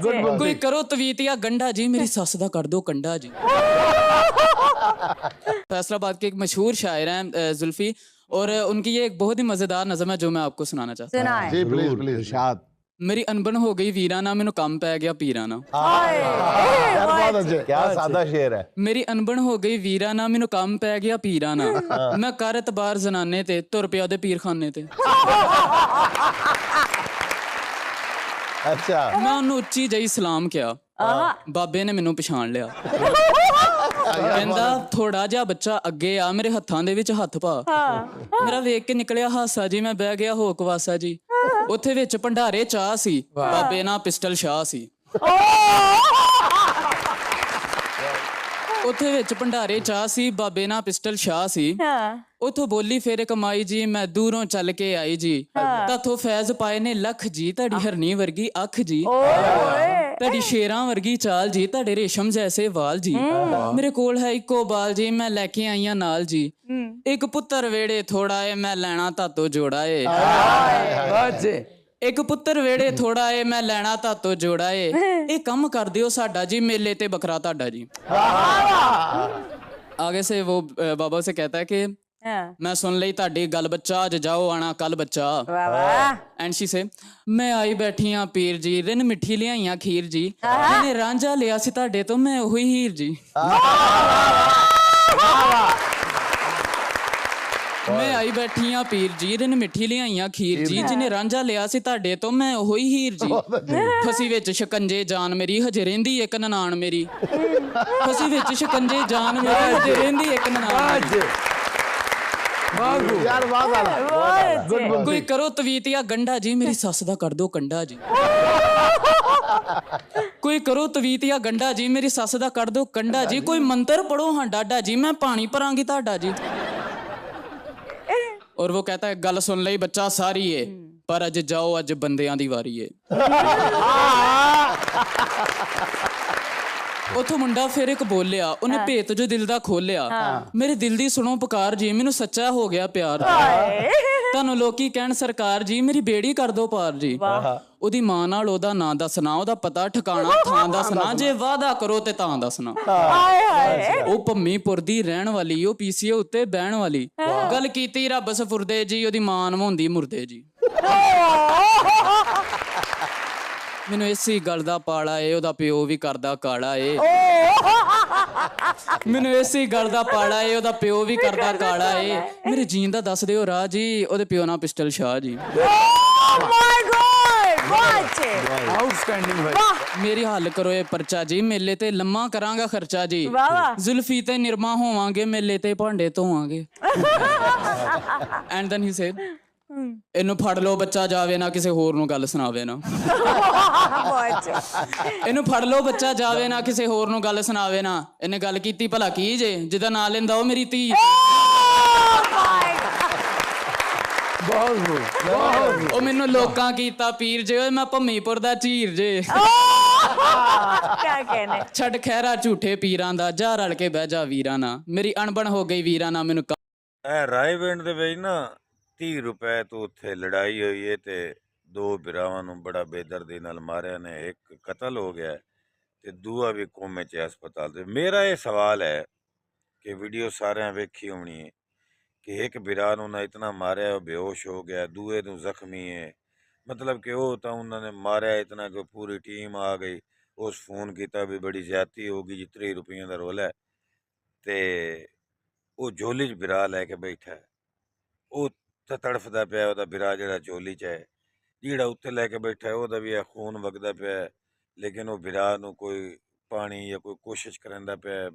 कोई करो तवीत या गंडा जी मेरी सस दा कर दो कंडा जी। फैसलाबाद के एक मशहूर शायर हैं जुल्फी, और उनकी ये एक बहुत ही मजेदार नज़म है जो मैं आपको सुनाना चाहता हूँ। सुनाए। जी प्लीज प्लीज इरशाद। मेरी अनबन हो गई वीराना मैनू कम पै गया पीराना। यार बहुत अच्छे, क्या सादा शेर है। मेरी अनबन हो गई वीराना मैनू कम पै गया पीराना। मैं कर एतबार जनाने ते तुर पिया दे पीरखाने ते। अच्छा मैं उन्होंने उच्ची जही सलाम किया, बाबे ने मैनू पछाण लिया। कहंदा थोड़ा जिहा बच्चा अगे आ मेरे हत्थां दे विच हत्थ पा। मेरा वेख के निकलिया हासा जी, मैं बह गया हो कवासा जी। उत्थे विच भंडारे चाह सी, बाबे ना पिस्टल शाह सी। उत्थे विच भंडारे चाह सी, बाबे ना पिस्टल शाह सी। उथों बोली फेरे कमाई जी, मैं दूरों चल के आई जी। ताथों फैज पाए ने लख जी, तड़ी हरनी वर्गी अख जी। तड़ी शेरां वर्गी चाल जी, तड़े रेशम जैसे वाल जी। मेरे कोल है इको बाल जी, मैं लेके आई हां नाल जी। एक पुत्तर वेड़े थोड़ा है, मैं लैना तातो जोड़ा है। एक पुत्तर वेड़े थोड़ा है, मैं लैना तातो जोड़ा है। ये कम कर दियो साडा जी, मेले ते बकरा ताडा जी। आगे से वो बाबा से कहता है कि मैं सुन लई ताड़ी गल बच्चा, अज जाओ आना कल बच्चा। एंड शी से मैं आई बैठी हाँ पीर जी, रिन मिठी लियाइयां खीर जी। मैंने रांझा लिया सी ताड़े तो मैं हुई हीर जी। मैं आई बैठी हाँ पीर जी, रिन मिठी लियाइयां खीर जी। जिन्हें रांझा लिया सी ताड़े तो मैं हुई हीर जी। फसी विच शिकंजे जान मेरी, हजे रहिंदी एक ननान मेरी। फसी विच शिकंजे जान मेरी, हजे रहिंदी एक ननान मेरी। यार बहुत कोई करो तवीत या गंडा जी मेरी सस दा कर दो कंडा जी। कोई करो तवीत या गंडा जी मेरी सस दा कर दो कंडा जी। कोई मंत्र पढ़ो हाँ डाडा जी, मैं पानी भरांगी ताडा जी। और वो कहता है गल सुन लई बच्चा सारी है, पर अज जाओ अज बंदियां दी वारी है। उथों मुंडा फिर एक बोलिया, उन्हें भेत जो दिल दा खोलिया। मेरे दिल दी सुनो पुकार जी, मैनू सच्चा हो गया प्यार। तानू लोकी कहण सरकार जी, मेरी बेड़ी कर दो पार जी। ओदी मां नाल ओदा नां दसना, ओदा पता ठिकाना थां दसना, जे वादा करो ते तां दसना। ओ भम्मीपुर दी रहण वाली, ओ पीसीए उत्ते बहण वाली। गल कीती रब सफुरदे जी, ओदी मां नवाउंदी मुर्दे जी। ਮੈਨੂੰ ਇਸੇ ਗੱਲ ਦਾ ਪਾਲਾ ਏ, ਉਹਦਾ ਪਿਓ ਵੀ ਕਰਦਾ ਕਾਲਾ ਏ। ਮੈਨੂੰ ਇਸੇ ਗੱਲ ਦਾ ਪਾਲਾ ਏ, ਉਹਦਾ ਪਿਓ ਵੀ ਕਰਦਾ ਕਾਲਾ ਏ। ਮੇਰੇ ਜੀਣ ਦਾ ਦੱਸ ਦਿਓ ਰਾਹ ਜੀ, ਉਹਦੇ ਪਿਓ ਨਾਲ ਪਿਸਟਲ ਸ਼ਾਹ ਜੀ। ਮੇਰੀ ਹੱਲ ਕਰੋ ਇਹ ਪਰਚਾ ਜੀ, ਮੇਲੇ ਤੇ ਲੰਮਾ ਕਰਾਂਗਾ ਖਰਚਾ ਜੀ। ਜ਼ੁਲਫੀ ਤੇ ਨਿਰਮਾ ਹੋਵਾਂਗੇ, ਮੇਲੇ ਤੇ ਭਾਂਡੇ ਧੋਵਾਂਗੇ। ਐਂਡ ਦੈਨ ਹੀ ਸੇਡ ਇਹਨੂੰ ਫੜ ਲਓ ਬੱਚਾ ਜਾਵੇ ਨਾ, ਕਿਸੇ ਹੋਰ ਨੂੰ ਗੱਲ ਸੁਣਾਵੇ ਨਾ। ਇਹਨੂੰ ਫੜ ਲਓ ਬੱਚਾ ਜਾਵੇ ਨਾ, ਕਿਸੇ ਹੋਰ ਨੂੰ ਗੱਲ ਸੁਣਾਵੇ ਨਾ। ਇਹਨੇ ਗੱਲ ਕੀਤੀ ਭਲਾ ਕੀ ਜੇ, ਜਿਹਦਾ ਨਾਂ ਲੈਂਦਾ ਉਹ ਮੇਰੀ ਧੀ। ਉਹ ਮੈਨੂੰ ਲੋਕਾਂ ਕੀਤਾ ਪੀਰ ਜੇ, ਓਏ ਮੈਂ ਭੰਮੀਪੁਰ ਦਾ ਝੀਰ ਜੇ। ਛੱਡ ਖਹਿਰਾ ਝੂਠੇ ਪੀਰਾਂ ਦਾ, ਜਾ ਰਲ ਕੇ ਬਹਿ ਜਾ ਵੀਰਾਂ ਨਾ। ਮੇਰੀ ਅਣਬਣ ਹੋ ਗਈ ਵੀਰਾਂ ਨਾ ਮੈਨੂੰ। ਰਾਏ ਪਿੰਡ ਦੇ ਵਿੱਚ ਨਾ 30 ਰੁਪਏ ਤੋਂ ਉੱਥੇ ਲੜਾਈ ਹੋਈ ਹੈ ਤੇ ਦੋ ਭਰਾਵਾਂ ਨੂੰ ਬੜਾ ਬੇਦਰਦੀ ਨਾਲ ਮਾਰਿਆ ਨੇ। ਇੱਕ ਕਤਲ ਹੋ ਗਿਆ ਤੇ ਦੂਆ ਵੀ ਕੋਮੇ 'ਚ ਹਸਪਤਾਲ ਤੇ। ਮੇਰਾ ਇਹ ਸਵਾਲ ਹੈ ਕਿ ਵੀਡੀਓ ਸਾਰਿਆਂ ਵੇਖੀ ਹੋਣੀ ਹੈ ਕਿ ਇੱਕ ਭਰਾ ਨੂੰ ਨਾ ਇਤਨਾ ਮਾਰਿਆ ਉਹ ਬੇਹੋਸ਼ ਹੋ ਗਿਆ, ਦੂਏ ਨੂੰ ਜ਼ਖਮੀ ਹੈ। ਮਤਲਬ ਕਿ ਉਹ ਤਾਂ ਉਹਨਾਂ ਨੇ ਮਾਰਿਆ ਇਤਨਾ ਕਿ ਪੂਰੀ ਟੀਮ ਆ ਗਈ। ਉਸ ਫੋਨ ਕੀਤਾ ਵੀ ਬੜੀ ਜ਼ਿਆਦਤੀ ਹੋ ਗਈ ਜੀ, 30 ਰੁਪਈਆਂ ਦਾ ਰੋਲ ਹੈ। ਤੇ ਉਹ ਝੋਲੀ 'ਚ ਭਰਾ ਲੈ ਕੇ ਬੈਠਾ, ਉਹ ਤਾਂ ਤੜਫਦਾ ਪਿਆ। ਉਹਦਾ ਭਰਾ ਜਿਹੜਾ ਝੋਲੀ 'ਚ ਹੈ, ਜਿਹੜਾ ਉੱਤੇ ਲੈ ਕੇ ਬੈਠਾ ਉਹਦਾ ਵੀ ਖੂਨ ਵਗਦਾ ਪਿਆ, ਲੇਕਿਨ ਉਹ ਭਰਾ ਨੂੰ ਕੋਈ ਪਾਣੀ ਜਾਂ ਕੋਈ ਕੋਸ਼ਿਸ਼ ਕਰਨ ਦਾ ਪਿਆ।